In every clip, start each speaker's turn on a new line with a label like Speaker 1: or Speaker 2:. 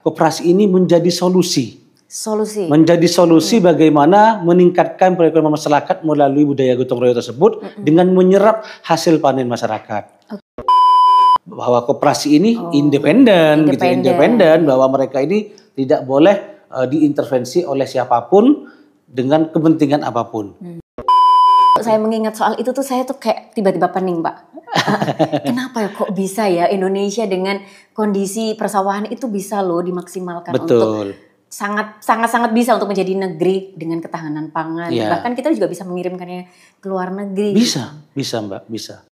Speaker 1: koperasi ini menjadi solusi.
Speaker 2: Solusi.
Speaker 1: Menjadi solusi bagaimana meningkatkan perekonomian masyarakat melalui budaya gotong royong tersebut dengan menyerap hasil panen masyarakat. Bahwa koperasi ini independen, gitu, independen, bahwa mereka ini tidak boleh diintervensi oleh siapapun dengan kepentingan apapun.
Speaker 2: Saya mengingat soal itu tuh saya tuh kayak tiba-tiba pening, Pak. Kenapa ya kok bisa ya Indonesia dengan kondisi persawahan itu bisa loh dimaksimalkan untuk sangat bisa untuk menjadi negeri dengan ketahanan pangan. Bahkan kita juga bisa mengirimkannya ke luar negeri.
Speaker 1: Bisa Mbak, bisa.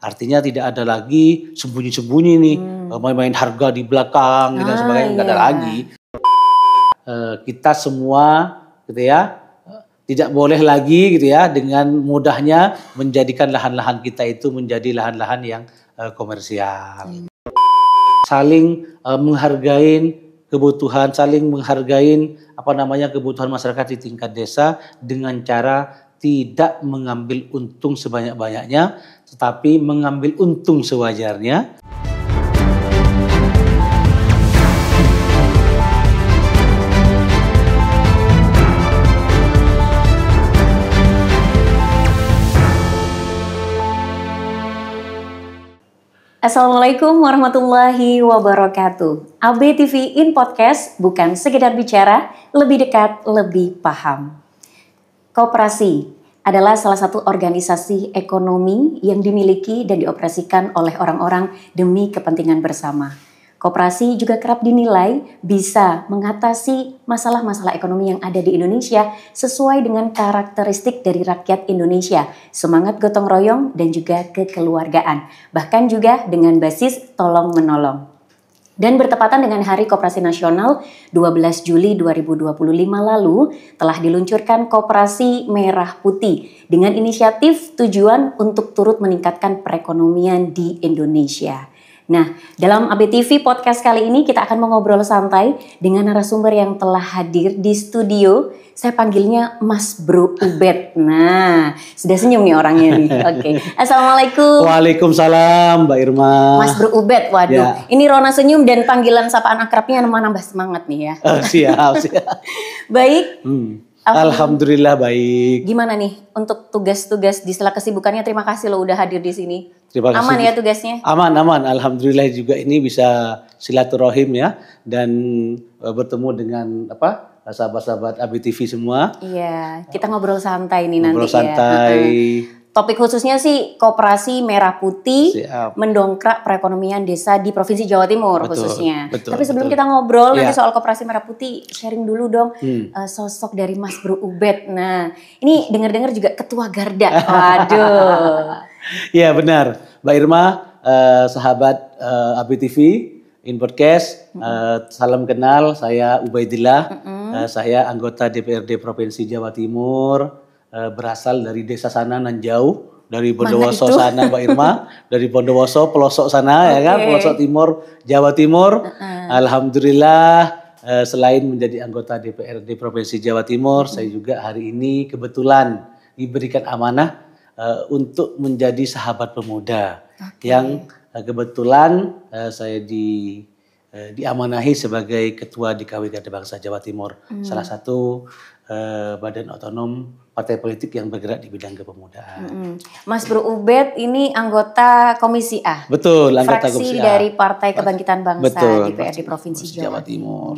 Speaker 1: Artinya tidak ada lagi sembunyi-sembunyi nih, main-main harga di belakang dan sebagainya, nggak ada lagi. Kita semua gitu ya, tidak boleh lagi gitu ya dengan mudahnya menjadikan lahan-lahan kita itu menjadi lahan-lahan yang komersial. Saling menghargai kebutuhan, saling menghargai kebutuhan masyarakat di tingkat desa dengan cara tidak mengambil untung sebanyak-banyaknya, tetapi mengambil untung sewajarnya.
Speaker 2: Assalamualaikum warahmatullahi wabarakatuh. ABTV in Podcast bukan sekedar bicara, lebih dekat, lebih paham. Koperasi adalah salah satu organisasi ekonomi yang dimiliki dan dioperasikan oleh orang-orang demi kepentingan bersama. Koperasi juga kerap dinilai bisa mengatasi masalah-masalah ekonomi yang ada di Indonesia sesuai dengan karakteristik dari rakyat Indonesia, semangat gotong royong dan juga kekeluargaan, bahkan juga dengan basis tolong-menolong. Dan bertepatan dengan Hari Koperasi Nasional 12 Juli 2025 lalu telah diluncurkan Koperasi Merah Putih dengan inisiatif tujuan untuk turut meningkatkan perekonomian di Indonesia. Nah, dalam ABTV Podcast kali ini kita akan mengobrol santai dengan narasumber yang telah hadir di studio. Saya panggilnya Mas Bro Ubed. Nah, sudah senyum nih orangnya nih. Oke. Assalamualaikum.
Speaker 1: Waalaikumsalam, Mbak Irma.
Speaker 2: Mas Bro Ubed, waduh. Ini Rona senyum dan panggilan sapaan akrabnya nambah semangat nih ya.
Speaker 1: Siap.
Speaker 2: Baik.
Speaker 1: Alhamdulillah baik.
Speaker 2: Gimana nih untuk tugas-tugas di sela kesibukannya? Terima kasih lo udah hadir di sini.
Speaker 1: Terima kasih.
Speaker 2: Aman ya tugasnya?
Speaker 1: Aman. Alhamdulillah juga ini bisa silaturahim ya dan bertemu dengan sahabat-sahabat ABTV semua.
Speaker 2: Iya, kita ngobrol santai nih
Speaker 1: ngobrol
Speaker 2: nanti
Speaker 1: santai.
Speaker 2: ya. Topik khususnya sih Koperasi Merah Putih.
Speaker 1: Siap.
Speaker 2: Mendongkrak perekonomian desa di Provinsi Jawa Timur khususnya. Tapi sebelum kita ngobrol nanti soal Koperasi Merah Putih, sharing dulu dong sosok dari Mas Bro Ubed. Nah, ini dengar-dengar juga ketua Garda. Waduh.
Speaker 1: Iya benar, Mbak Irma, sahabat ABTV in Podcast. Salam kenal, saya Ubaidillah. Saya anggota DPRD Provinsi Jawa Timur. Berasal dari desa sana nan jauh, dari Bondowoso sana Mbak Irma, dari Bondowoso pelosok sana ya kan, pelosok timur Jawa Timur. Alhamdulillah selain menjadi anggota DPRD Provinsi Jawa Timur, saya juga hari ini kebetulan diberikan amanah untuk menjadi sahabat pemuda yang kebetulan saya diamanahi sebagai ketua DKW Garda Bangsa Jawa Timur, salah satu badan otonom partai politik yang bergerak di bidang kepemudaan.
Speaker 2: Mas Bro Ubed ini anggota Komisi A.
Speaker 1: Betul, anggota
Speaker 2: Komisi A. Fraksi dari Partai Kebangkitan Bangsa DPRD Provinsi Jawa Timur.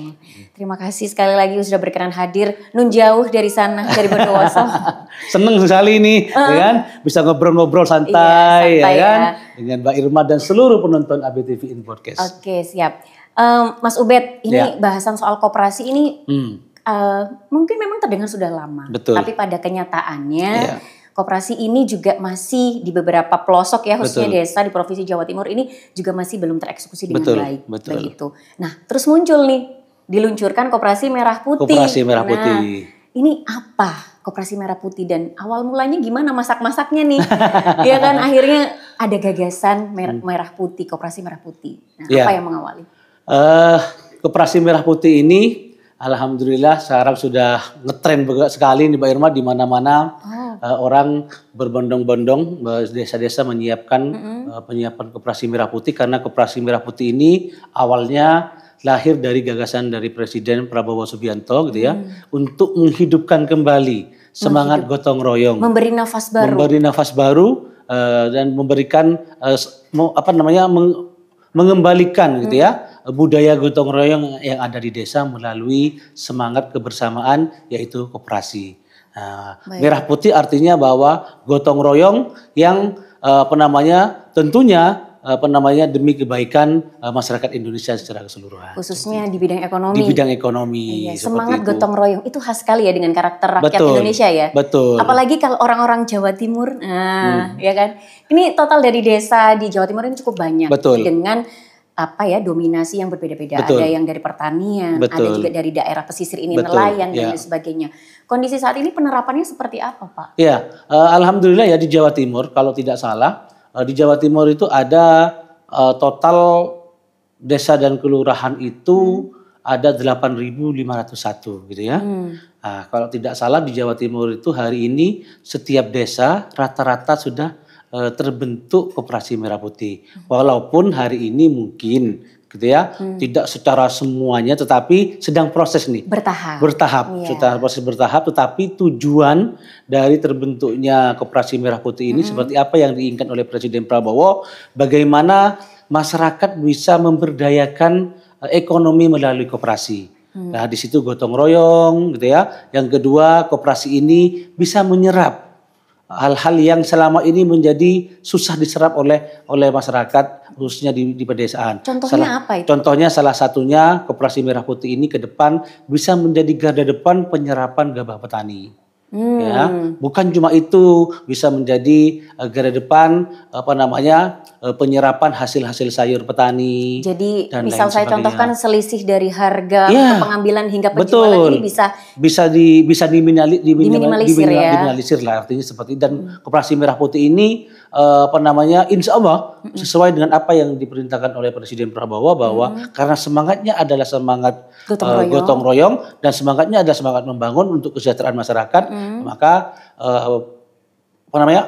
Speaker 2: Terima kasih sekali lagi sudah berkenan hadir nun jauh dari sana, dari Bondowoso.
Speaker 1: Seneng sekali nih, ya kan? Bisa ngobrol-ngobrol santai ya kan? Dengan Mbak Irma dan seluruh penonton ABTV in Podcast.
Speaker 2: Oke, siap. Mas Ubed, ini bahasan soal koperasi ini mungkin memang terdengar sudah lama.
Speaker 1: Betul.
Speaker 2: Tapi pada kenyataannya koperasi ini juga masih di beberapa pelosok ya, khususnya desa di Provinsi Jawa Timur ini juga masih belum tereksekusi dengan baik. Begitu. Nah, terus muncul nih, diluncurkan Koperasi Merah Putih.
Speaker 1: Koperasi Merah Putih.
Speaker 2: Ini apa Koperasi Merah Putih dan awal mulanya gimana masak-masaknya nih? Ya kan akhirnya ada gagasan Merah Putih, Koperasi Merah Putih. Nah, apa yang mengawali?
Speaker 1: Koperasi Merah Putih ini alhamdulillah sekarang sudah ngetren sekali nih Mbak Irma, di mana-mana orang berbondong-bondong desa-desa menyiapkan penyiapan Koperasi Merah Putih, karena Koperasi Merah Putih ini awalnya lahir dari gagasan dari Presiden Prabowo Subianto gitu ya, untuk menghidupkan kembali semangat gotong royong,
Speaker 2: memberi nafas baru,
Speaker 1: dan memberikan mengembalikan gitu ya budaya gotong royong yang ada di desa melalui semangat kebersamaan yaitu koperasi. Merah putih artinya bahwa gotong royong yang tentunya demi kebaikan masyarakat Indonesia secara keseluruhan.
Speaker 2: Khususnya di bidang ekonomi.
Speaker 1: Di bidang ekonomi.
Speaker 2: Iya, semangat gotong royong itu khas sekali ya dengan karakter rakyat Indonesia ya.
Speaker 1: Betul.
Speaker 2: Apalagi kalau orang-orang Jawa Timur, ya kan. Ini total dari desa di Jawa Timur ini cukup banyak.
Speaker 1: Betul.
Speaker 2: Dengan dominasi yang berbeda-beda.
Speaker 1: Betul.
Speaker 2: Ada yang dari pertanian, ada juga dari daerah pesisir ini nelayan dan lain sebagainya. Kondisi saat ini penerapannya seperti apa, Pak?
Speaker 1: Ya, alhamdulillah ya di Jawa Timur kalau tidak salah. Di Jawa Timur itu ada total desa dan kelurahan itu ada 8.501 gitu ya. Nah, kalau tidak salah di Jawa Timur itu hari ini setiap desa rata-rata sudah terbentuk koperasi merah putih. Walaupun hari ini mungkin gitu ya, tidak secara semuanya tetapi sedang proses nih. Bertahap. Secara proses bertahap, tetapi tujuan dari terbentuknya koperasi merah putih ini seperti apa yang diinginkan oleh Presiden Prabowo, bagaimana masyarakat bisa memberdayakan ekonomi melalui koperasi. Nah, di situ gotong royong gitu ya. Yang kedua, koperasi ini bisa menyerap hal-hal yang selama ini menjadi susah diserap oleh masyarakat khususnya di pedesaan.
Speaker 2: Contohnya apa itu?
Speaker 1: Contohnya salah satunya koperasi merah putih ini ke depan bisa menjadi garda depan penyerapan gabah petani. Ya, bukan cuma itu, bisa menjadi garda depan penyerapan hasil-hasil sayur petani.
Speaker 2: Jadi misal saya contohkan selisih dari harga ke pengambilan hingga penjualan ini
Speaker 1: bisa diminimalisir lah, artinya seperti. Dan koperasi merah putih ini insya Allah sesuai dengan apa yang diperintahkan oleh Presiden Prabowo bahwa karena semangatnya adalah semangat gotong royong dan semangatnya adalah semangat membangun untuk kesejahteraan masyarakat, maka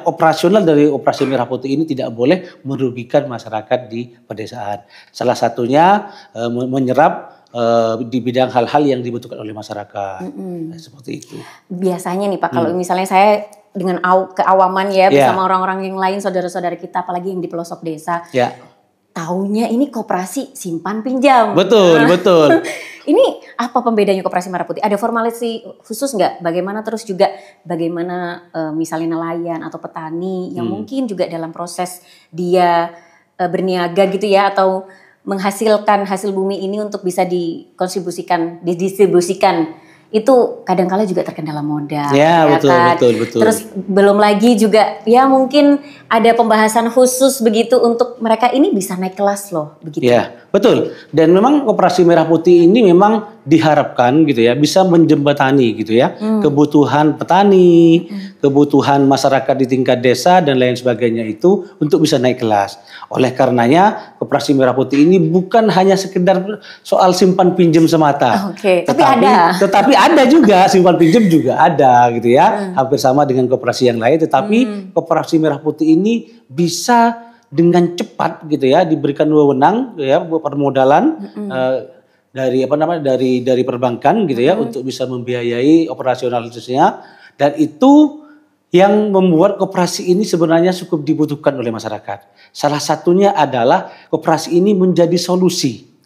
Speaker 1: operasional dari operasi merah putih ini tidak boleh merugikan masyarakat di pedesaan. Salah satunya menyerap di bidang hal-hal yang dibutuhkan oleh masyarakat. Seperti itu.
Speaker 2: Biasanya nih Pak, kalau misalnya saya dengan keawaman ya bersama orang-orang yang lain, saudara-saudara kita, apalagi yang di pelosok desa, taunya ini koperasi simpan pinjam.
Speaker 1: Betul.
Speaker 2: Ini apa pembedanya koperasi merah putih? Ada formalisasi khusus nggak? Bagaimana misalnya nelayan atau petani yang mungkin juga dalam proses dia berniaga gitu ya, atau menghasilkan hasil bumi ini untuk bisa didistribusikan, itu kadang-kala juga terkendala modal.
Speaker 1: Ya betul.
Speaker 2: Terus belum lagi juga ya mungkin ada pembahasan khusus begitu untuk mereka ini bisa naik kelas loh begitu.
Speaker 1: Ya betul. Dan memang koperasi merah putih ini memang diharapkan gitu ya bisa menjembatani gitu ya kebutuhan petani, kebutuhan masyarakat di tingkat desa dan lain sebagainya itu untuk bisa naik kelas. Oleh karenanya koperasi merah putih ini bukan hanya sekedar soal simpan pinjam semata. Tetapi ada juga simpan pinjam juga ada gitu ya, hampir sama dengan koperasi yang lain. Tetapi koperasi merah putih ini bisa dengan cepat gitu ya diberikan wewenang ya permodalan dari perbankan gitu ya untuk bisa membiayai operasionalisasinya, dan itu yang membuat koperasi ini sebenarnya cukup dibutuhkan oleh masyarakat. Salah satunya adalah koperasi ini menjadi solusi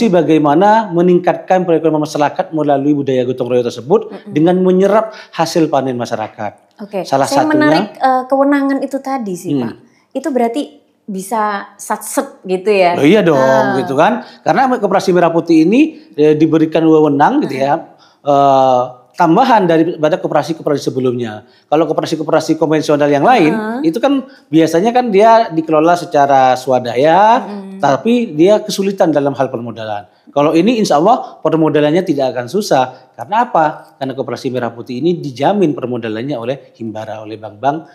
Speaker 1: bagaimana meningkatkan perekonomian masyarakat melalui budaya gotong royong tersebut dengan menyerap hasil panen masyarakat.
Speaker 2: Salah satunya menarik kewenangan itu tadi sih Pak. Itu berarti bisa satset gitu ya?
Speaker 1: Oh iya dong, gitu kan? Karena koperasi merah putih ini diberikan wewenang gitu ya. Tambahan daripada koperasi-koperasi sebelumnya. Kalau koperasi-koperasi konvensional yang lain, itu kan biasanya kan dia dikelola secara swadaya, tapi dia kesulitan dalam hal permodalan. Kalau ini insya Allah permodalannya tidak akan susah. Karena apa? Karena koperasi merah putih ini dijamin permodalannya oleh Himbara, oleh bank-bank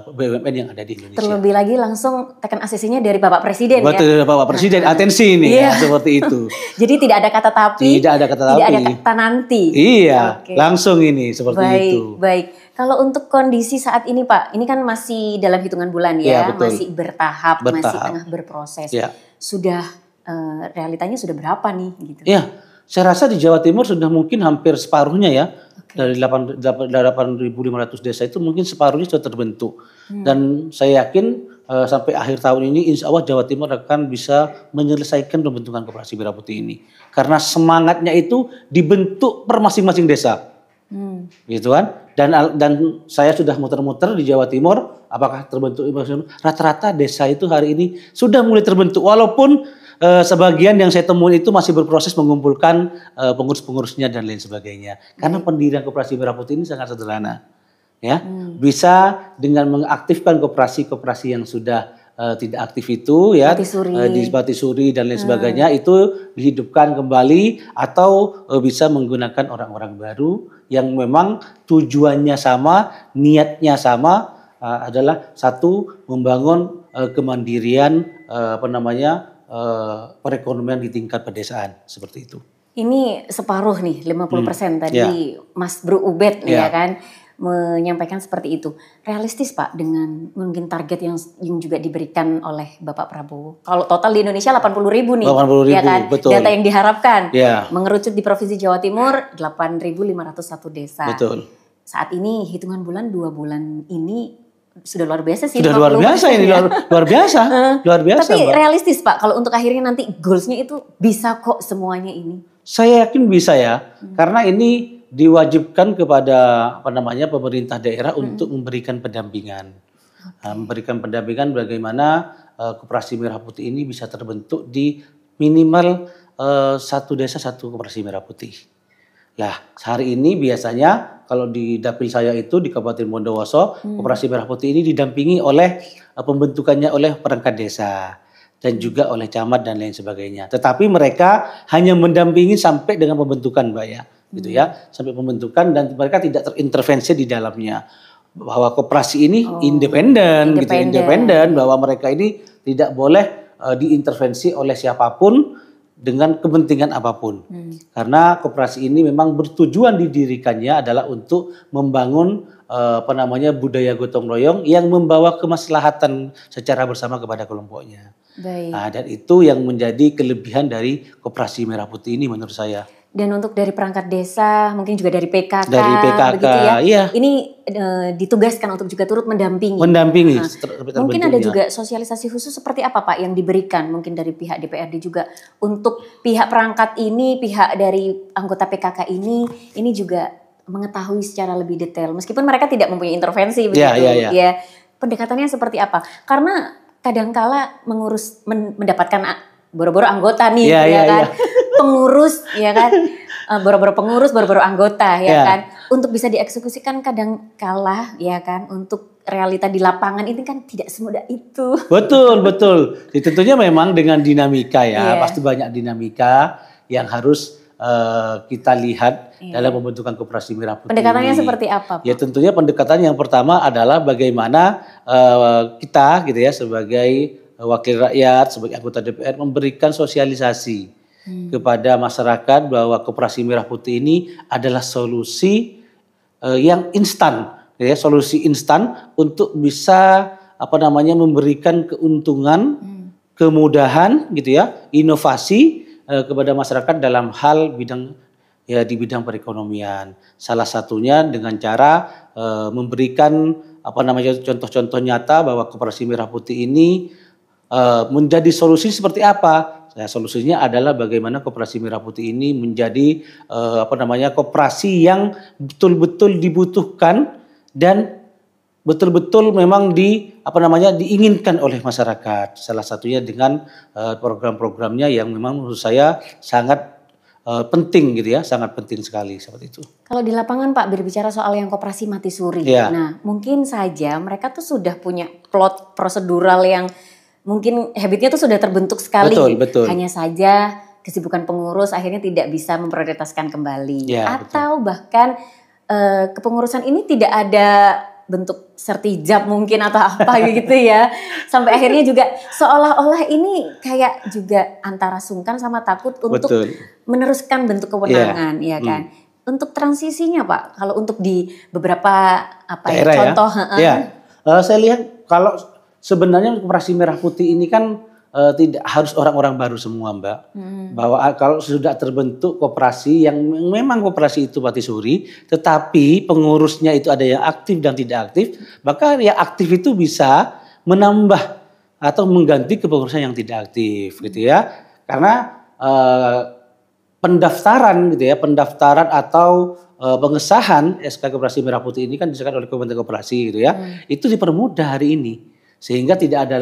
Speaker 1: BUMN yang ada di Indonesia.
Speaker 2: Terlebih lagi langsung tekan ACC-nya dari Bapak Presiden.
Speaker 1: Betul, ya? Bapak Presiden, atensi nih ya, seperti itu.
Speaker 2: Jadi tidak ada kata tapi, tidak ada kata nanti.
Speaker 1: Iya, langsung ini seperti itu.
Speaker 2: Baik. Kalau untuk kondisi saat ini Pak, ini kan masih dalam hitungan bulan ya, masih bertahap, masih tengah berproses. Sudah realitanya sudah berapa nih gitu?
Speaker 1: Ya, saya rasa di Jawa Timur sudah mungkin hampir separuhnya ya. Dari 8.500 desa itu mungkin separuhnya sudah terbentuk. Dan saya yakin sampai akhir tahun ini insya Allah Jawa Timur akan bisa menyelesaikan pembentukan koperasi merah putih ini. Karena semangatnya itu dibentuk per masing-masing desa. Gitu kan. Dan saya sudah muter-muter di Jawa Timur, apakah terbentuk rata-rata desa itu hari ini sudah mulai terbentuk, walaupun sebagian yang saya temuin itu masih berproses mengumpulkan pengurus-pengurusnya dan lain sebagainya. Karena pendirian koperasi merah putih ini sangat sederhana, ya. Bisa dengan mengaktifkan koperasi-koperasi yang sudah tidak aktif itu, ya, di Batisuri dan lain sebagainya, itu dihidupkan kembali atau bisa menggunakan orang-orang baru yang memang tujuannya sama, niatnya sama, adalah satu, membangun kemandirian perekonomian di tingkat pedesaan, seperti itu.
Speaker 2: Ini separuh nih, 50% tadi Mas Bro Ubed ya kan menyampaikan seperti itu. Realistis Pak dengan mungkin target yang juga diberikan oleh Bapak Prabowo. Kalau total di Indonesia 80.000 nih,
Speaker 1: 80.000,
Speaker 2: ya kan?
Speaker 1: Betul.
Speaker 2: Data yang diharapkan mengerucut di Provinsi Jawa Timur 8.501 desa.
Speaker 1: Betul.
Speaker 2: Saat ini hitungan bulan 2 bulan ini sudah luar biasa sih.
Speaker 1: Sudah luar biasa ini, luar biasa. Luar biasa.
Speaker 2: Tapi realistis Pak, kalau untuk akhirnya nanti goalsnya itu bisa kok semuanya ini?
Speaker 1: Saya yakin bisa ya, karena ini diwajibkan kepada pemerintah daerah untuk memberikan pendampingan. Memberikan pendampingan bagaimana koperasi merah putih ini bisa terbentuk di minimal satu desa satu koperasi merah putih. Lah, hari ini biasanya kalau di dapil saya itu di Kabupaten Bondowoso, koperasi merah putih ini didampingi oleh pembentukannya oleh perangkat desa dan juga oleh camat dan lain sebagainya. Tetapi mereka hanya mendampingi sampai dengan pembentukan, Mbak ya, gitu ya, sampai pembentukan, dan mereka tidak terintervensi di dalamnya. Bahwa koperasi ini independen, gitu, independen, bahwa mereka ini tidak boleh diintervensi oleh siapapun dengan kepentingan apapun. Karena koperasi ini memang bertujuan didirikannya adalah untuk membangun budaya gotong royong yang membawa kemaslahatan secara bersama kepada kelompoknya. Nah, dan itu yang menjadi kelebihan dari koperasi merah putih ini menurut saya.
Speaker 2: Dan untuk dari perangkat desa, mungkin juga dari PKK,
Speaker 1: begitu ya. Iya.
Speaker 2: Ini ditugaskan untuk juga turut mendampingi. Mungkin ada juga sosialisasi khusus seperti apa Pak yang diberikan mungkin dari pihak DPRD juga untuk pihak perangkat ini, pihak dari anggota PKK ini juga mengetahui secara lebih detail. Meskipun mereka tidak mempunyai intervensi begitu. Ya. Pendekatannya seperti apa? Karena kadangkala mendapatkan boro-boro anggota nih, pengurus, ya kan, boro-boro pengurus, boro-boro anggota, ya kan, untuk bisa dieksekusikan kadangkala, ya kan, untuk realita di lapangan ini kan tidak semudah itu. Betul.
Speaker 1: Tentunya memang dengan dinamika ya, pasti banyak dinamika yang harus kita lihat dalam pembentukan koperasi merah putih.
Speaker 2: Pendekatannya seperti apa, Pak?
Speaker 1: Ya tentunya pendekatan yang pertama adalah bagaimana kita gitu ya sebagai wakil rakyat, sebagai anggota DPR memberikan sosialisasi kepada masyarakat bahwa koperasi merah putih ini adalah solusi yang instan, ya, solusi instan untuk bisa memberikan keuntungan, kemudahan gitu ya, inovasi kepada masyarakat dalam hal di bidang perekonomian. Salah satunya dengan cara memberikan contoh-contoh nyata bahwa koperasi merah putih ini menjadi solusi seperti apa. Nah, solusinya adalah bagaimana koperasi merah putih ini menjadi koperasi yang betul-betul dibutuhkan dan betul-betul memang diinginkan oleh masyarakat. Salah satunya dengan program-programnya yang memang menurut saya sangat penting gitu ya, sangat penting sekali seperti itu.
Speaker 2: Kalau di lapangan Pak berbicara soal yang koperasi mati suri, nah mungkin saja mereka tuh sudah punya plot prosedural yang mungkin habitnya tuh sudah terbentuk sekali.
Speaker 1: Betul.
Speaker 2: Hanya saja kesibukan pengurus akhirnya tidak bisa memprioritaskan kembali, atau bahkan kepengurusan ini tidak ada bentuk sertijab mungkin atau apa gitu ya, sampai akhirnya juga seolah-olah ini kayak juga antara sungkan sama takut untuk meneruskan bentuk kewenangan, ya kan. Untuk transisinya Pak, kalau untuk di beberapa daerah, contoh,
Speaker 1: saya lihat kalau sebenarnya koperasi merah putih ini kan tidak harus orang-orang baru semua, Mbak. Bahwa kalau sudah terbentuk koperasi yang memang koperasi itu mati suri, tetapi pengurusnya itu ada yang aktif dan tidak aktif, maka yang aktif itu bisa menambah atau mengganti kepengurusan yang tidak aktif, gitu ya. Karena pendaftaran gitu ya, pendaftaran atau pengesahan SK Koperasi Merah Putih ini kan disahkan oleh Kementerian Koperasi gitu ya. Itu dipermudah hari ini. Sehingga tidak ada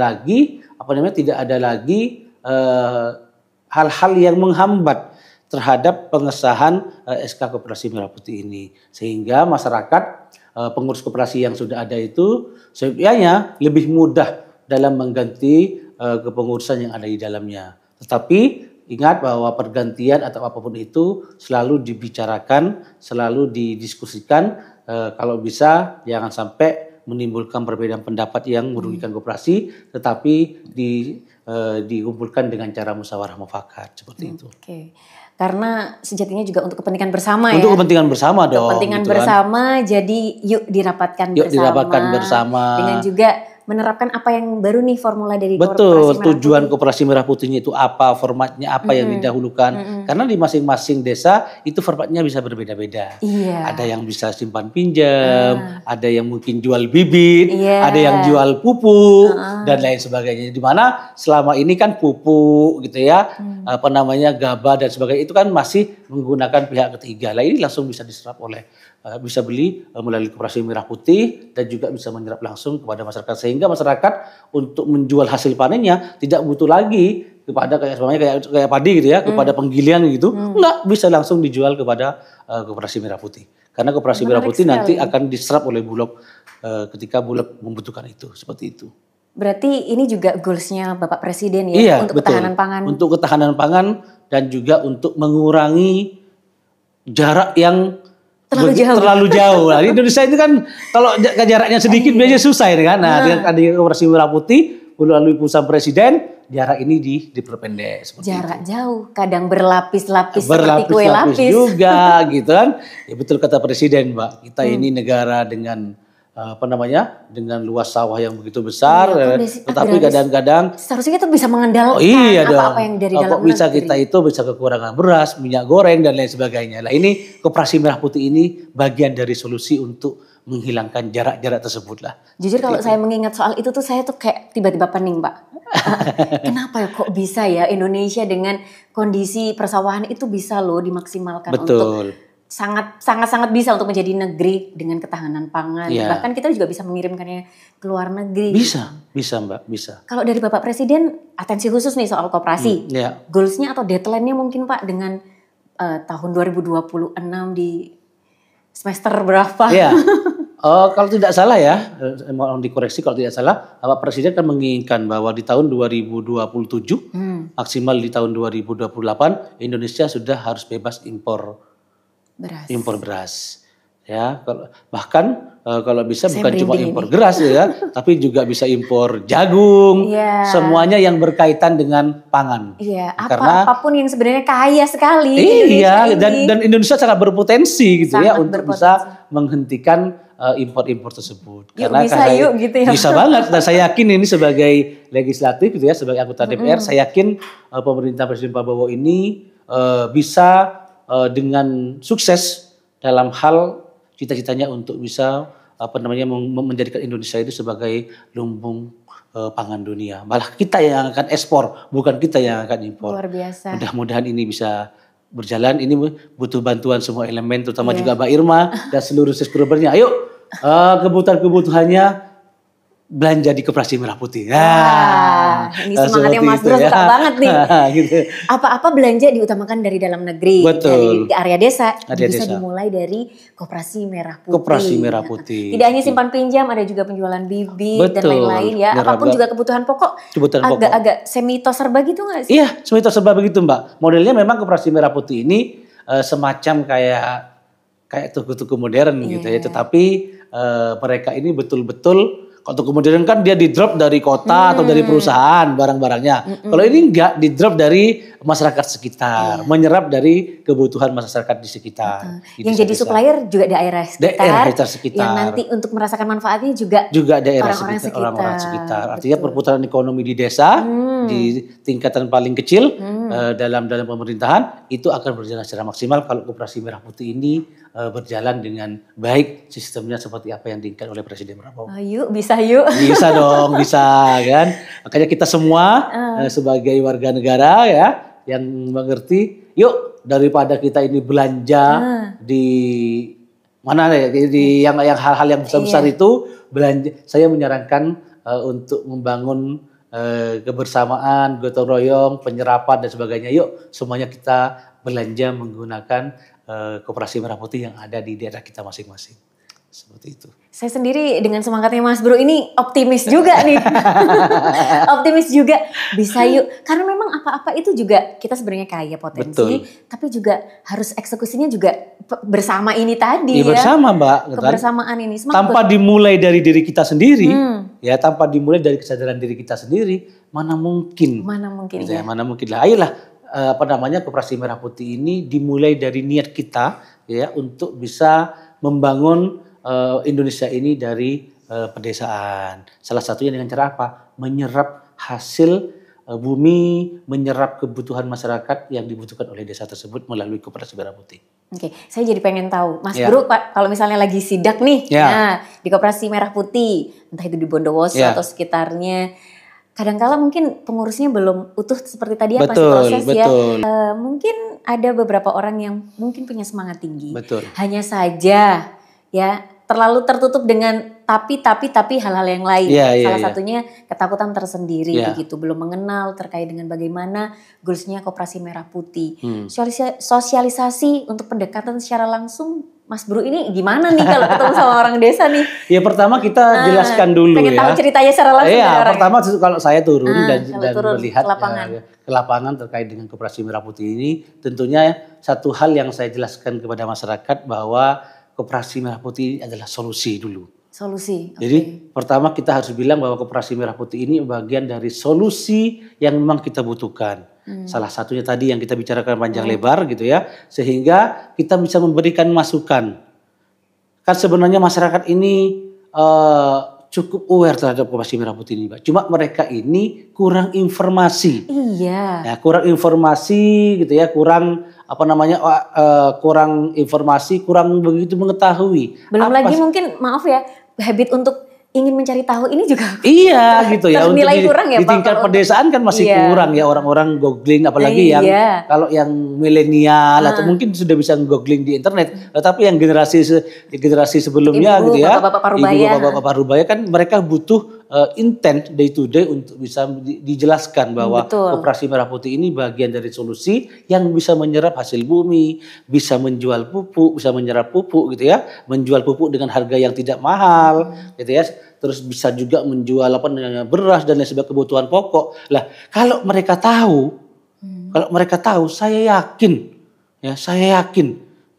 Speaker 1: lagi hal-hal yang menghambat terhadap pengesahan SK Koperasi Merah Putih ini. Sehingga masyarakat pengurus koperasi yang sudah ada itu sebenarnya lebih mudah dalam mengganti kepengurusan yang ada di dalamnya. Tetapi ingat bahwa pergantian atau apapun itu selalu dibicarakan, selalu didiskusikan. Kalau bisa jangan sampai menimbulkan perbedaan pendapat yang merugikan koperasi, tetapi dikumpulkan dengan cara musyawarah mufakat seperti itu.
Speaker 2: Oke. Karena sejatinya juga untuk kepentingan bersama
Speaker 1: Untuk kepentingan bersama dong.
Speaker 2: Kepentingan
Speaker 1: gitu
Speaker 2: bersama, jadi yuk dirapatkan bersama. Dengan juga menerapkan apa yang baru nih formula dari
Speaker 1: Betul, tujuan Koperasi Merah Putihnya itu apa, formatnya apa yang didahulukan. Karena di masing-masing desa itu formatnya bisa berbeda-beda. Ada yang bisa simpan pinjam, ada yang mungkin jual bibit, ada yang jual pupuk dan lain sebagainya. Di mana selama ini kan pupuk gitu ya, gabah dan sebagainya itu kan masih menggunakan pihak ketiga. Lah ini langsung bisa diserap oleh bisa beli melalui Koperasi Merah Putih dan juga bisa menyerap langsung kepada masyarakat, sehingga masyarakat untuk menjual hasil panennya tidak butuh lagi kepada kayak padi gitu ya, kepada penggilian gitu, enggak, bisa langsung dijual kepada Koperasi Merah Putih, karena Koperasi Merah Putih nanti akan diserap oleh Bulog ketika Bulog membutuhkan itu, seperti itu.
Speaker 2: Berarti ini juga goalsnya Bapak Presiden ya, untuk ketahanan pangan. Untuk
Speaker 1: ketahanan pangan dan juga untuk mengurangi jarak yang terlalu jauh. Nah, di Indonesia itu kan kalau jaraknya sedikit biasanya susah ya kan. Nah, dengan adanya Koperasi Merah Putih melalui keputusan Presiden, jarak ini diperpendek seperti
Speaker 2: jarak itu. Jauh, kadang berlapis-lapis seperti kue lapis
Speaker 1: juga gitu kan. Ya betul kata Presiden, Mbak. Kita ini negara dengan dengan luas sawah yang begitu besar, tetapi kadang-kadang
Speaker 2: seharusnya kita bisa mengandalkan apa-apa yang dari dalam
Speaker 1: negeri. Bisa kita itu bisa kekurangan beras, minyak goreng dan lain sebagainya. Nah, ini Koperasi Merah Putih ini bagian dari solusi untuk menghilangkan jarak-jarak tersebut lah.
Speaker 2: Jujur kalau saya mengingat soal itu tuh saya tuh kayak tiba-tiba pening, Pak. Kenapa ya kok bisa ya Indonesia dengan kondisi persawahan itu bisa loh dimaksimalkan.
Speaker 1: Betul.
Speaker 2: Untuk sangat bisa untuk menjadi negeri dengan ketahanan pangan. Bahkan kita juga bisa mengirimkannya ke luar negeri.
Speaker 1: Bisa Mbak, bisa.
Speaker 2: Kalau dari Bapak Presiden atensi khusus nih soal koperasi. Goalsnya atau deadline-nya mungkin Pak dengan tahun 2026 di semester berapa?
Speaker 1: Kalau tidak salah ya, mohon dikoreksi kalau tidak salah, Bapak Presiden kan menginginkan bahwa di tahun 2027 maksimal di tahun 2028 Indonesia sudah harus bebas impor beras ya, bahkan kalau bisa bukan cuma impor beras ya, tapi juga bisa impor jagung, semuanya yang berkaitan dengan pangan.
Speaker 2: Karena apapun yang sebenarnya kaya sekali.
Speaker 1: Dan Indonesia sangat berpotensi gitu ya untuk bisa menghentikan impor-impor tersebut. Karena bisa banget. Dan saya yakin ini sebagai legislatif gitu ya, sebagai anggota DPR, saya yakin pemerintah Presiden Prabowo ini bisa dengan sukses dalam hal cita-citanya untuk bisa menjadikan Indonesia itu sebagai lumbung pangan dunia. Malah kita yang akan ekspor, bukan kita yang akan impor.
Speaker 2: Luar biasa.
Speaker 1: Mudah-mudahan ini bisa berjalan. Ini butuh bantuan semua elemen, terutama juga Mbak Irma dan seluruh subscribernya. Ayo, kebutuhan-kebutuhannya belanja di Koperasi Merah Putih.
Speaker 2: Ini semangatnya Mas Bro suka banget nih. Gitu. Apa-apa belanja diutamakan dari dalam negeri, dari area desa. Bisa dimulai dari Koperasi Merah Putih.
Speaker 1: Koperasi Merah Putih.
Speaker 2: Tidak hanya simpan pinjam, ada juga penjualan bibit dan lain-lain ya. Apapun juga kebutuhan pokok. Agak semito serba gitu nggak sih?
Speaker 1: Iya, semito serba begitu Mbak. Modelnya memang Koperasi Merah Putih ini semacam kayak toko-toko modern gitu ya. Tetapi mereka ini betul-betul kalau kemudian kan dia di drop dari kota atau dari perusahaan barang-barangnya. Kalau ini enggak, di drop dari masyarakat sekitar, menyerap dari kebutuhan masyarakat di sekitar. Di
Speaker 2: Yang jadi
Speaker 1: desa-desa.
Speaker 2: supplier juga daerah sekitar. Yang nanti untuk merasakan manfaatnya juga
Speaker 1: daerah
Speaker 2: orang-orang
Speaker 1: sekitar, orang-orang sekitar. Artinya
Speaker 2: Betul.
Speaker 1: perputaran ekonomi di desa di tingkatan paling kecil dalam pemerintahan itu akan berjalan secara maksimal kalau Koperasi Merah Putih ini berjalan dengan baik, sistemnya seperti apa yang diinginkan oleh Presiden Prabowo.
Speaker 2: Yuk, bisa yuk.
Speaker 1: Bisa dong, bisa kan. Makanya kita semua sebagai warga negara ya yang mengerti, yuk daripada kita ini belanja di mana ya, di yang hal-hal yang besar-besar itu belanja. Saya menyarankan untuk membangun kebersamaan, gotong royong, penyerapan dan sebagainya. Yuk semuanya kita belanja menggunakan Koperasi Merah Putih yang ada di daerah kita masing-masing. Seperti itu.
Speaker 2: Saya sendiri dengan semangatnya Mas Bro ini optimis juga nih. Optimis juga. Bisa yuk. Karena memang apa-apa itu juga kita sebenarnya kaya potensi. Betul. Tapi juga harus eksekusinya juga bersama ini tadi ya.
Speaker 1: Bersama Mbak.
Speaker 2: Kebersamaan ini.
Speaker 1: Tanpa dimulai dari diri kita sendiri. Ya tanpa dimulai dari kesadaran diri kita sendiri. Mana mungkin. Mana mungkin gitu ya. Mana mungkin lah. Ayolah. Koperasi Merah Putih ini dimulai dari niat kita ya untuk bisa membangun Indonesia ini dari pedesaan. Salah satunya dengan cara apa? Menyerap hasil bumi, menyerap kebutuhan masyarakat yang dibutuhkan oleh desa tersebut melalui Koperasi Merah Putih. Oke,
Speaker 2: saya jadi pengen tahu, Mas Bro, kalau misalnya lagi sidak nih, nah, di Koperasi Merah Putih, entah itu di Bondowoso atau sekitarnya. Kadang-kala mungkin pengurusnya belum utuh seperti tadi ya, masih proses ya. Mungkin ada beberapa orang yang mungkin punya semangat tinggi. Hanya saja ya terlalu tertutup dengan tapi hal-hal yang lain. Salah satunya ketakutan tersendiri begitu, belum mengenal terkait dengan bagaimana goalsnya Koperasi Merah Putih. Sosialisasi untuk pendekatan secara langsung, Mas Bro ini gimana nih kalau ketemu sama orang desa nih? Ya pertama kita jelaskan dulu pengen tahu ceritanya secara langsung. Iya, pertama kalau saya turun dan melihat ke lapangan terkait dengan Koperasi Merah Putih ini, tentunya satu hal yang saya jelaskan kepada masyarakat bahwa Koperasi Merah Putih adalah solusi dulu. Solusi. Jadi pertama kita harus bilang bahwa Koperasi Merah Putih ini bagian dari solusi yang memang kita butuhkan. Salah satunya tadi yang kita bicarakan panjang lebar gitu ya, sehingga kita bisa memberikan masukan. Kan sebenarnya masyarakat ini cukup aware terhadap Koperasi Merah Putih ini, Mbak. Cuma mereka ini kurang informasi. Iya. Ya, kurang informasi gitu ya, kurang kurang informasi, kurang begitu mengetahui. Belum lagi mungkin maaf ya, habit untuk ingin mencari tahu ini juga gitu ya, ternilai kurang ya, di tingkat pedesaan kan masih kurang ya, orang-orang googling, apalagi kalau yang milenial atau mungkin sudah bisa googling di internet, tetapi yang generasi sebelumnya gitu ya, Bapak-bapak Parubaya kan mereka butuh intent day to day untuk bisa dijelaskan bahwa Koperasi Merah Putih ini bagian dari solusi yang bisa menyerap hasil bumi, bisa menjual pupuk, bisa menyerap pupuk gitu ya, menjual pupuk dengan harga yang tidak mahal gitu ya. Terus bisa juga menjual beras dan lain sebagainya, kebutuhan pokok. Lah, kalau mereka tahu, saya yakin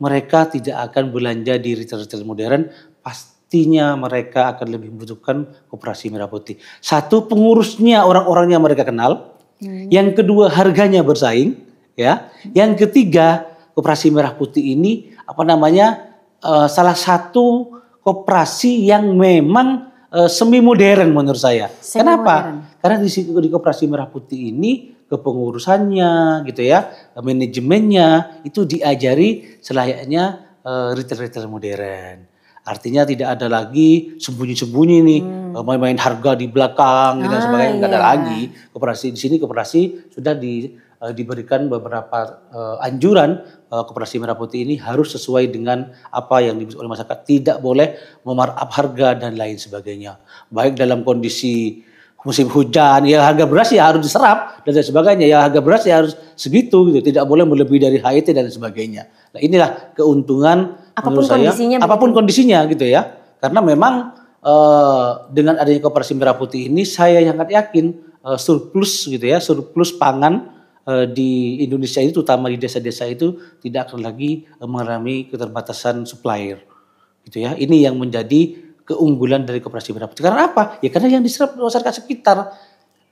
Speaker 2: mereka tidak akan belanja di retail modern. Pastinya mereka akan lebih membutuhkan Koperasi Merah Putih. Satu, pengurusnya orang-orangnya mereka kenal. Yang kedua, harganya bersaing, ya. Yang ketiga, Koperasi Merah Putih ini salah satu koperasi yang memang semi modern menurut saya. Kenapa? Karena di Koperasi Merah Putih ini kepengurusannya gitu ya, manajemennya itu diajari selayaknya retail modern. Artinya tidak ada lagi sembunyi-sembunyi nih, main-main harga di belakang dan sebagainya, nggak ada lagi. Koperasi di sini sudah diberikan beberapa anjuran. Koperasi Merah Putih ini harus sesuai dengan apa yang dibutuhkan oleh masyarakat, tidak boleh memarkup harga dan lain sebagainya. Baik dalam kondisi musim hujan, ya harga beras ya harus diserap dan lain sebagainya, ya harga beras ya harus segitu gitu, tidak boleh melebihi dari HET dan sebagainya. Nah, inilah keuntungan menurut saya, apapun kondisinya gitu ya. Karena memang dengan adanya Koperasi Merah Putih ini saya sangat yakin surplus gitu ya, surplus pangan di Indonesia itu, terutama di desa-desa itu tidak akan lagi mengalami keterbatasan supplier gitu ya. Ini yang menjadi keunggulan dari Koperasi Merah Putih. Karena apa? Ya karena yang diserap masyarakat sekitar.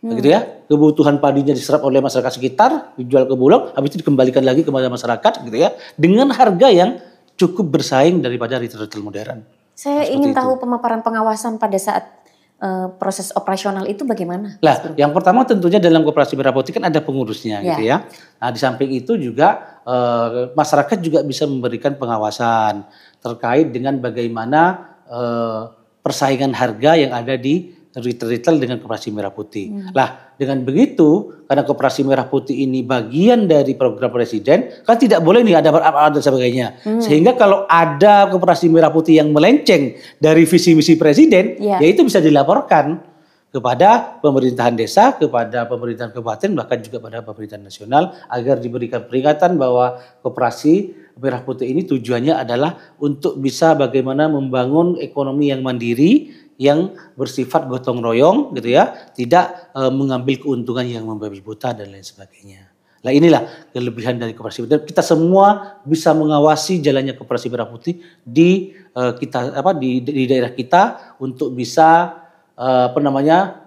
Speaker 1: gitu ya. Kebutuhan padinya diserap oleh masyarakat sekitar, dijual ke Bulog, habis itu dikembalikan lagi kepada masyarakat, gitu ya, dengan harga yang cukup bersaing daripada retail modern.
Speaker 2: Saya ingin tahu pemaparan pengawasan pada saat proses operasional itu bagaimana?
Speaker 1: Lah, yang pertama tentunya dalam Koperasi Merah Putih kan ada pengurusnya, gitu ya. Nah, di samping itu juga masyarakat juga bisa memberikan pengawasan terkait dengan bagaimana persaingan harga yang ada di retail dengan Koperasi Merah Putih. Lah, dengan begitu, karena Koperasi Merah Putih ini bagian dari program Presiden, kan tidak boleh nih ada dan sebagainya. Sehingga kalau ada Koperasi Merah Putih yang melenceng dari visi misi Presiden, ya itu bisa dilaporkan kepada pemerintahan desa, kepada pemerintahan kabupaten, bahkan juga pada pemerintahan nasional, agar diberikan peringatan bahwa Koperasi Merah Putih ini tujuannya adalah untuk bisa bagaimana membangun ekonomi yang mandiri, yang bersifat gotong royong, gitu ya, tidak mengambil keuntungan yang membabi buta dan lain sebagainya. Nah, inilah kelebihan dari Koperasi Merah Putih. Kita semua bisa mengawasi jalannya Koperasi Merah Putih di daerah kita untuk bisa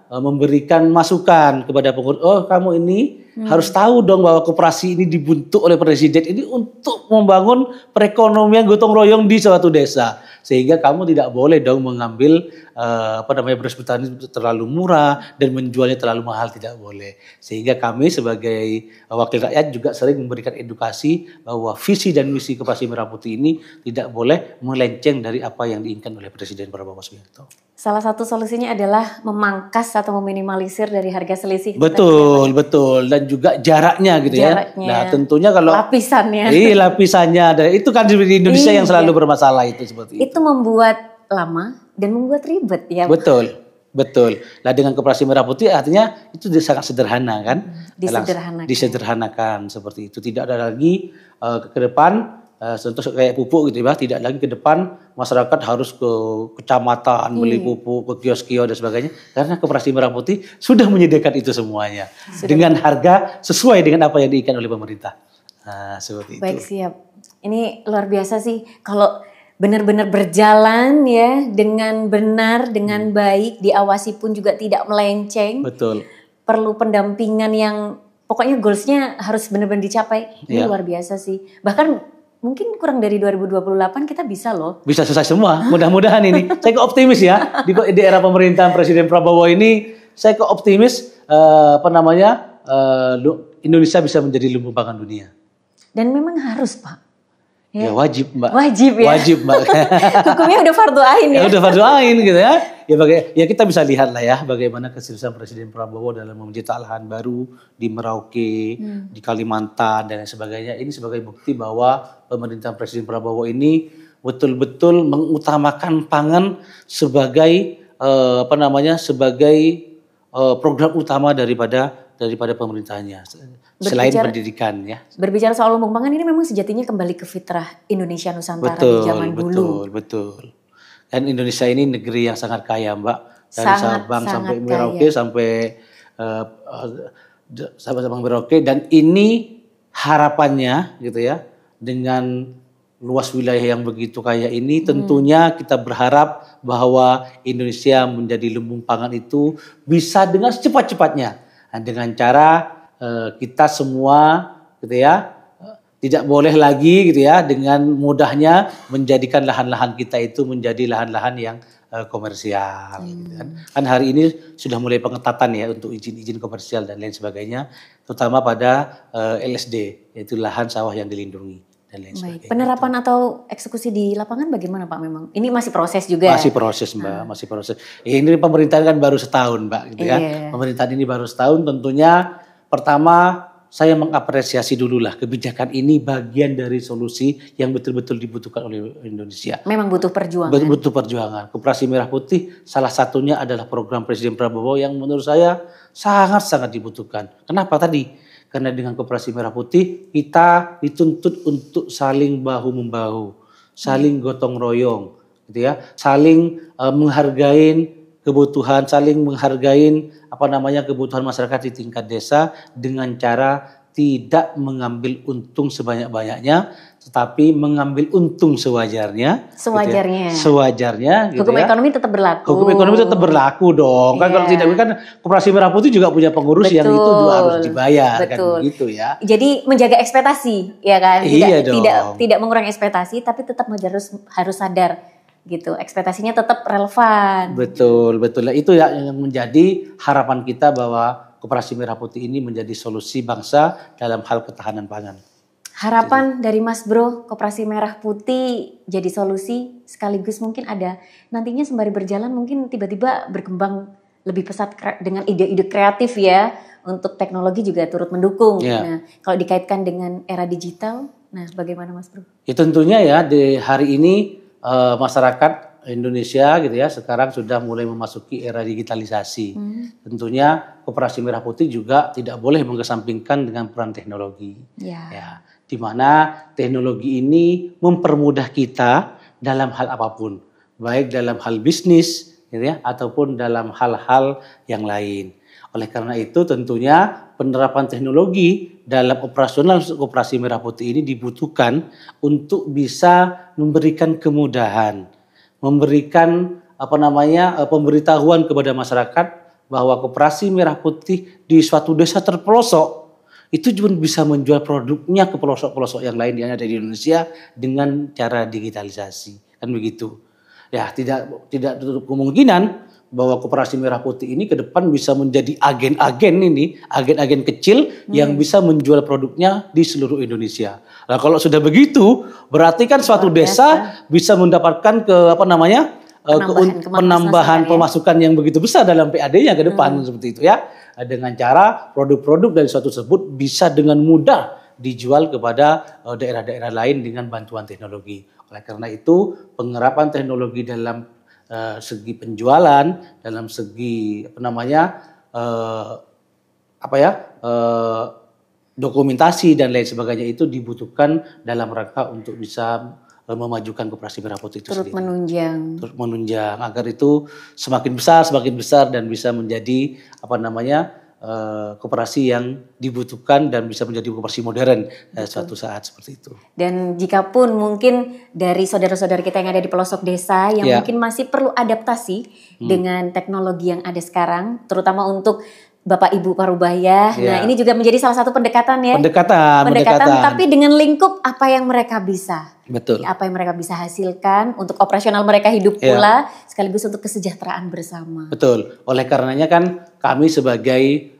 Speaker 1: memberikan masukan kepada pengurus. Oh, kamu ini harus tahu dong bahwa koperasi ini dibentuk oleh Presiden ini untuk membangun perekonomian gotong royong di suatu desa. Sehingga kamu tidak boleh dong mengambil beras petani terlalu murah dan menjualnya terlalu mahal, tidak boleh. Sehingga kami sebagai wakil rakyat juga sering memberikan edukasi bahwa visi dan misi Koperasi Merah Putih ini tidak boleh melenceng dari apa yang diinginkan oleh Presiden Prabowo Subianto.
Speaker 2: Salah satu solusinya adalah memangkas atau meminimalisir dari harga selisih.
Speaker 1: Betul. Dan juga jaraknya gitu ya. Nah, tentunya kalau
Speaker 2: lapisannya.
Speaker 1: Lapisannya. Itu kan di Indonesia yang selalu bermasalah itu seperti itu.
Speaker 2: Itu membuat lama dan membuat ribet ya.
Speaker 1: Betul. Nah, dengan Koperasi Merah Putih artinya itu sangat sederhana kan? Disederhanakan seperti itu. Tidak ada lagi ke depan contoh kayak pupuk gitu ya, tidak lagi ke depan masyarakat harus ke kecamatan beli pupuk, ke kios-kios dan sebagainya, karena Koperasi Merah Putih sudah menyediakan itu semuanya dengan harga sesuai dengan apa yang diinginkan oleh pemerintah. Nah, seperti itu.
Speaker 2: Baik, siap. Ini luar biasa sih kalau benar-benar berjalan ya dengan benar, dengan baik, diawasi pun juga tidak melenceng.
Speaker 1: Betul.
Speaker 2: Perlu pendampingan yang pokoknya goalsnya harus benar-benar dicapai. Ini luar biasa sih. Bahkan mungkin kurang dari 2028 kita bisa loh. Bisa
Speaker 1: selesai semua, mudah-mudahan ini. Saya kok optimis ya, di era pemerintahan Presiden Prabowo ini, saya kok optimis Indonesia bisa menjadi lumbung pangan dunia.
Speaker 2: Dan memang harus, Pak.
Speaker 1: Ya wajib, Mbak.
Speaker 2: Wajib ya.
Speaker 1: Wajib, Mbak.
Speaker 2: Hukumnya udah fardhu ain ya.
Speaker 1: Udah fardhu ain gitu ya. Ya kita bisa lihat lah ya bagaimana kesuksesan Presiden Prabowo dalam mencipta lahan baru di Merauke, di Kalimantan dan sebagainya. Ini sebagai bukti bahwa pemerintahan Presiden Prabowo ini betul-betul mengutamakan pangan sebagai program utama daripada pemerintahannya. Selain pendidikan ya.
Speaker 2: Berbicara soal lumbung pangan ini memang sejatinya kembali ke fitrah Indonesia Nusantara di zaman dulu.
Speaker 1: Betul. Dan Indonesia ini negeri yang sangat kaya, Mbak. Dari Sabang sampai Merauke sampai Sabang Merauke, dan ini harapannya gitu ya, dengan luas wilayah yang begitu kaya ini tentunya kita berharap bahwa Indonesia menjadi lumbung pangan itu bisa dengan secepat-cepatnya. Nah, dengan cara kita semua gitu ya tidak boleh lagi gitu ya dengan mudahnya menjadikan lahan-lahan kita itu menjadi lahan-lahan yang komersial gitu kan. Kan hari ini sudah mulai pengetatan ya untuk izin-izin komersial dan lain sebagainya, terutama pada LSD, yaitu lahan sawah yang dilindungi dan lain sebagainya.
Speaker 2: Penerapan atau eksekusi di lapangan bagaimana Pak memang? Ini masih proses juga.
Speaker 1: Masih proses, Mbak, masih proses. Ini pemerintahan kan baru setahun, Mbak, gitu ya. Pemerintahan ini baru setahun, tentunya pertama saya mengapresiasi dulu lah kebijakan ini bagian dari solusi yang betul-betul dibutuhkan oleh Indonesia.
Speaker 2: Memang butuh perjuangan.
Speaker 1: Butuh perjuangan. Koperasi Merah Putih salah satunya adalah program Presiden Prabowo yang menurut saya sangat-sangat dibutuhkan. Kenapa tadi? Karena dengan Koperasi Merah Putih kita dituntut untuk saling bahu-membahu, saling gotong royong, gitu ya, saling menghargai kebutuhan, saling menghargai kebutuhan masyarakat di tingkat desa dengan cara tidak mengambil untung sebanyak-banyaknya, tetapi mengambil untung sewajarnya.
Speaker 2: Sewajarnya.
Speaker 1: Gitu ya. Sewajarnya. Gitu
Speaker 2: Hukum ekonomi tetap berlaku.
Speaker 1: Hukum ekonomi tetap berlaku dong. Kan kalau tidak, kan Koperasi Merah Putih juga punya pengurus yang itu juga harus dibayar. Kan begitu ya.
Speaker 2: Jadi menjaga ekspektasi, ya kan?
Speaker 1: Iya dong.
Speaker 2: Tidak mengurangi ekspektasi, tapi tetap harus sadar gitu. Ekspektasinya tetap relevan.
Speaker 1: Betul. Nah, itu ya yang menjadi harapan kita bahwa Koperasi Merah Putih ini menjadi solusi bangsa dalam hal ketahanan pangan.
Speaker 2: Harapan dari Mas Bro, Koperasi Merah Putih jadi solusi sekaligus mungkin ada nantinya sembari berjalan mungkin tiba-tiba berkembang lebih pesat dengan ide-ide kreatif ya, untuk teknologi juga turut mendukung. Nah, kalau dikaitkan dengan era digital, nah bagaimana Mas Bro?
Speaker 1: Ya tentunya ya di hari ini masyarakat Indonesia gitu ya sekarang sudah mulai memasuki era digitalisasi. Tentunya Koperasi Merah Putih juga tidak boleh mengesampingkan dengan peran teknologi. Ya, di mana teknologi ini mempermudah kita dalam hal apapun, baik dalam hal bisnis gitu ya ataupun dalam hal-hal yang lain. Oleh karena itu tentunya penerapan teknologi dalam operasional Koperasi Merah Putih ini dibutuhkan untuk bisa memberikan kemudahan, memberikan pemberitahuan kepada masyarakat bahwa Koperasi Merah Putih di suatu desa terpelosok itu juga bisa menjual produknya ke pelosok-pelosok yang lain yang ada di Indonesia dengan cara digitalisasi, kan begitu. Ya, tidak tutup kemungkinan bahwa Koperasi Merah Putih ini ke depan bisa menjadi agen-agen kecil yang bisa menjual produknya di seluruh Indonesia. Nah, kalau sudah begitu, berarti kan suatu desa bisa mendapatkan penambahan pemasukan yang begitu besar dalam PAD-nya ke depan seperti itu ya. Dengan cara produk-produk dari suatu tersebut bisa dengan mudah dijual kepada daerah-daerah lain dengan bantuan teknologi. Oleh karena itu, pengerapan teknologi dalam segi penjualan, dalam segi dokumentasi dan lain sebagainya itu dibutuhkan dalam rangka untuk bisa memajukan Koperasi Merah Putih itu
Speaker 2: turut
Speaker 1: sendiri. Turut
Speaker 2: menunjang
Speaker 1: agar itu semakin besar dan bisa menjadi koperasi yang dibutuhkan dan bisa menjadi koperasi modern suatu saat seperti itu.
Speaker 2: Dan jika pun mungkin dari saudara-saudara kita yang ada di pelosok desa yang mungkin masih perlu adaptasi dengan teknologi yang ada sekarang, terutama untuk Bapak Ibu Parubaya. Nah, ini juga menjadi salah satu pendekatan ya. Pendekatan tapi dengan lingkup apa yang mereka bisa.
Speaker 1: Betul.
Speaker 2: Apa yang mereka bisa hasilkan untuk operasional mereka hidup pula sekaligus untuk kesejahteraan bersama.
Speaker 1: Betul. Oleh karenanya kan kami sebagai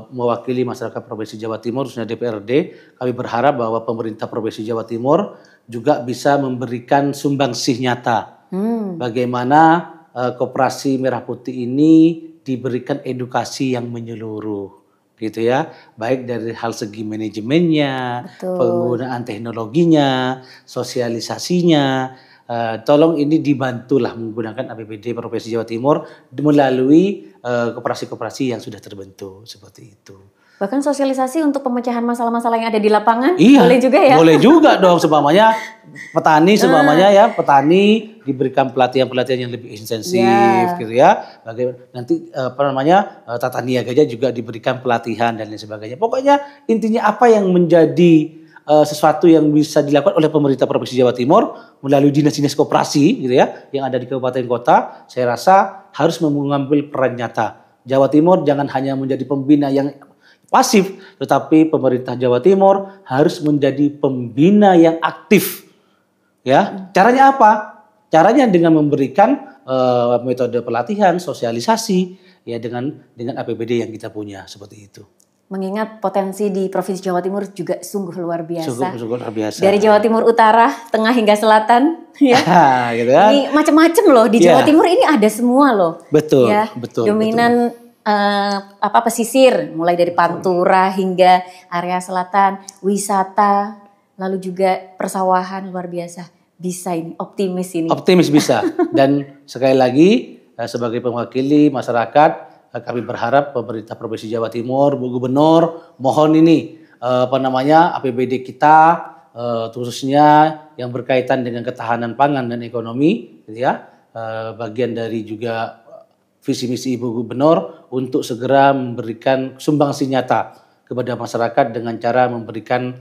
Speaker 1: mewakili masyarakat Provinsi Jawa Timur khususnya DPRD, kami berharap bahwa pemerintah Provinsi Jawa Timur juga bisa memberikan sumbangsih nyata. Bagaimana Koperasi Merah Putih ini diberikan edukasi yang menyeluruh gitu ya, baik dari hal segi manajemennya, penggunaan teknologinya, sosialisasinya. Tolong ini dibantulah menggunakan APBD Provinsi Jawa Timur melalui koperasi-koperasi yang sudah terbentuk seperti itu.
Speaker 2: Bahkan sosialisasi untuk pemecahan masalah-masalah yang ada di lapangan boleh juga ya?
Speaker 1: Boleh juga dong, petani diberikan pelatihan-pelatihan yang lebih intensif gitu ya. Bagaimana nanti tata niaganya juga diberikan pelatihan dan lain sebagainya. Pokoknya intinya apa yang menjadi sesuatu yang bisa dilakukan oleh pemerintah Provinsi Jawa Timur melalui dinas-dinas koperasi gitu ya yang ada di kabupaten kota, saya rasa harus mengambil peran nyata. Jawa Timur jangan hanya menjadi pembina yang pasif, tetapi pemerintah Jawa Timur harus menjadi pembina yang aktif. Ya, caranya apa? Caranya dengan memberikan metode pelatihan, sosialisasi, ya dengan APBD yang kita punya seperti itu.
Speaker 2: Mengingat potensi di Provinsi Jawa Timur juga sungguh luar biasa.
Speaker 1: Sungguh luar biasa.
Speaker 2: Dari Jawa Timur Utara, Tengah hingga Selatan, ya.
Speaker 1: Gitu kan?
Speaker 2: Ini macam-macam loh di Jawa Timur ini ada semua loh.
Speaker 1: Betul,
Speaker 2: ya. Dominan pesisir, mulai dari Pantura hingga area selatan, wisata, lalu juga persawahan luar biasa. Bisa ini, optimis ini.
Speaker 1: Optimis bisa. Dan sekali lagi sebagai pewakili masyarakat, kami berharap pemerintah Provinsi Jawa Timur, Bu Gubernur, mohon ini APBD kita khususnya yang berkaitan dengan ketahanan pangan dan ekonomi, gitu ya. Bagian dari juga visi misi Ibu Gubernur untuk segera memberikan sumbangsi nyata kepada masyarakat dengan cara memberikan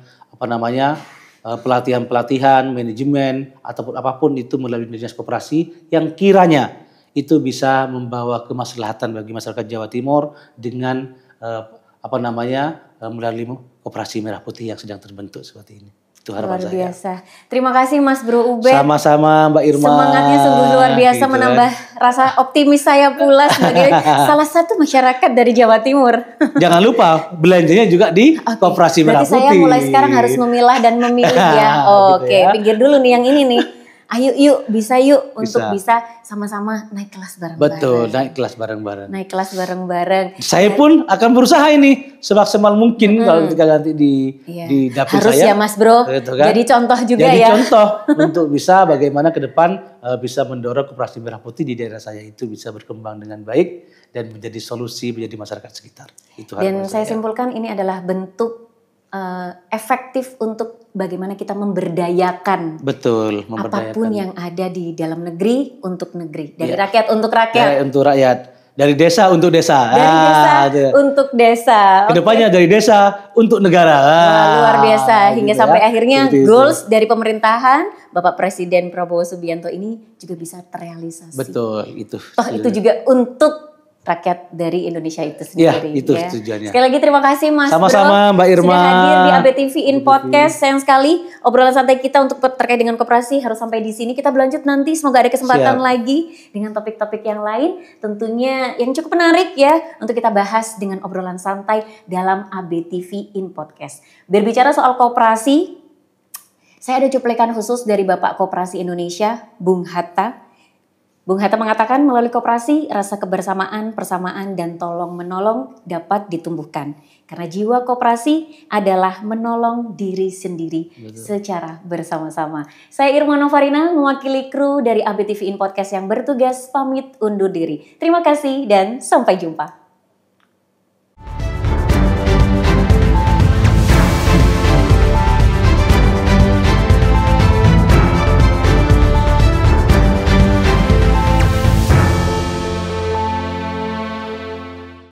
Speaker 1: pelatihan-pelatihan, manajemen ataupun apapun itu melalui dinas koperasi yang kiranya itu bisa membawa kemaslahatan bagi masyarakat Jawa Timur dengan melalui Koperasi Merah Putih yang sedang terbentuk seperti ini. Itu harapan
Speaker 2: Luar
Speaker 1: saya.
Speaker 2: biasa. Terima kasih Mas Bro Ubed.
Speaker 1: Sama-sama Mbak Irma.
Speaker 2: Semangatnya sungguh luar biasa,
Speaker 1: gitu
Speaker 2: menambah rasa optimis saya pula sebagai salah satu masyarakat dari Jawa Timur.
Speaker 1: Jangan lupa belanjanya juga di Koperasi Merah
Speaker 2: Berarti
Speaker 1: Putih.
Speaker 2: saya mulai sekarang harus memilah dan memilih ya.
Speaker 1: Gitu ya.
Speaker 2: Pinggir dulu nih yang ini nih. Ayo yuk, bisa yuk untuk bisa sama-sama naik kelas bareng-bareng.
Speaker 1: Betul, naik kelas bareng-bareng.
Speaker 2: Naik kelas bareng-bareng.
Speaker 1: Saya pun akan berusaha ini semaksimal mungkin kalau ketika nanti di dapur
Speaker 2: harus
Speaker 1: saya.
Speaker 2: ya Mas Bro.
Speaker 1: Gitu kan.
Speaker 2: Jadi contoh juga
Speaker 1: Jadi
Speaker 2: ya.
Speaker 1: contoh untuk bisa bagaimana ke depan bisa mendorong Koperasi Merah Putih di daerah saya itu bisa berkembang dengan baik dan menjadi solusi menjadi masyarakat sekitar. Itu
Speaker 2: Dan saya simpulkan ini adalah bentuk efektif untuk bagaimana kita memberdayakan.
Speaker 1: Betul, memberdayakan.
Speaker 2: Apapun yang ada di dalam negeri untuk negeri, dari rakyat untuk rakyat.
Speaker 1: Untuk rakyat, dari desa untuk desa.
Speaker 2: Dari desa untuk desa.
Speaker 1: Kedepannya dari desa untuk negara.
Speaker 2: Luar biasa hingga
Speaker 1: gitu
Speaker 2: sampai
Speaker 1: ya.
Speaker 2: akhirnya
Speaker 1: Seperti
Speaker 2: goals dari pemerintahan Bapak Presiden Prabowo Subianto ini juga bisa terrealisasi.
Speaker 1: Betul, itu.
Speaker 2: Toh itu juga untuk rakyat dari Indonesia itu sendiri.
Speaker 1: Ya, itu tujuannya.
Speaker 2: Sekali lagi terima kasih Mas
Speaker 1: Sama-sama
Speaker 2: Bro.
Speaker 1: Mbak Irma.
Speaker 2: Sudah hadir di ABTV in Podcast. Sayang sekali obrolan santai kita untuk terkait dengan koperasi harus sampai di sini. Kita berlanjut nanti. Semoga ada kesempatan lagi dengan topik-topik yang lain. Tentunya yang cukup menarik ya untuk kita bahas dengan obrolan santai dalam ABTV in Podcast. Berbicara soal koperasi, saya ada cuplikan khusus dari Bapak Koperasi Indonesia, Bung Hatta. Bung Hatta mengatakan melalui koperasi rasa kebersamaan, persamaan, dan tolong-menolong dapat ditumbuhkan. Karena jiwa koperasi adalah menolong diri sendiri secara bersama-sama. Saya Irma Novarina mewakili kru dari ABTV in Podcast yang bertugas pamit undur diri. Terima kasih dan sampai jumpa.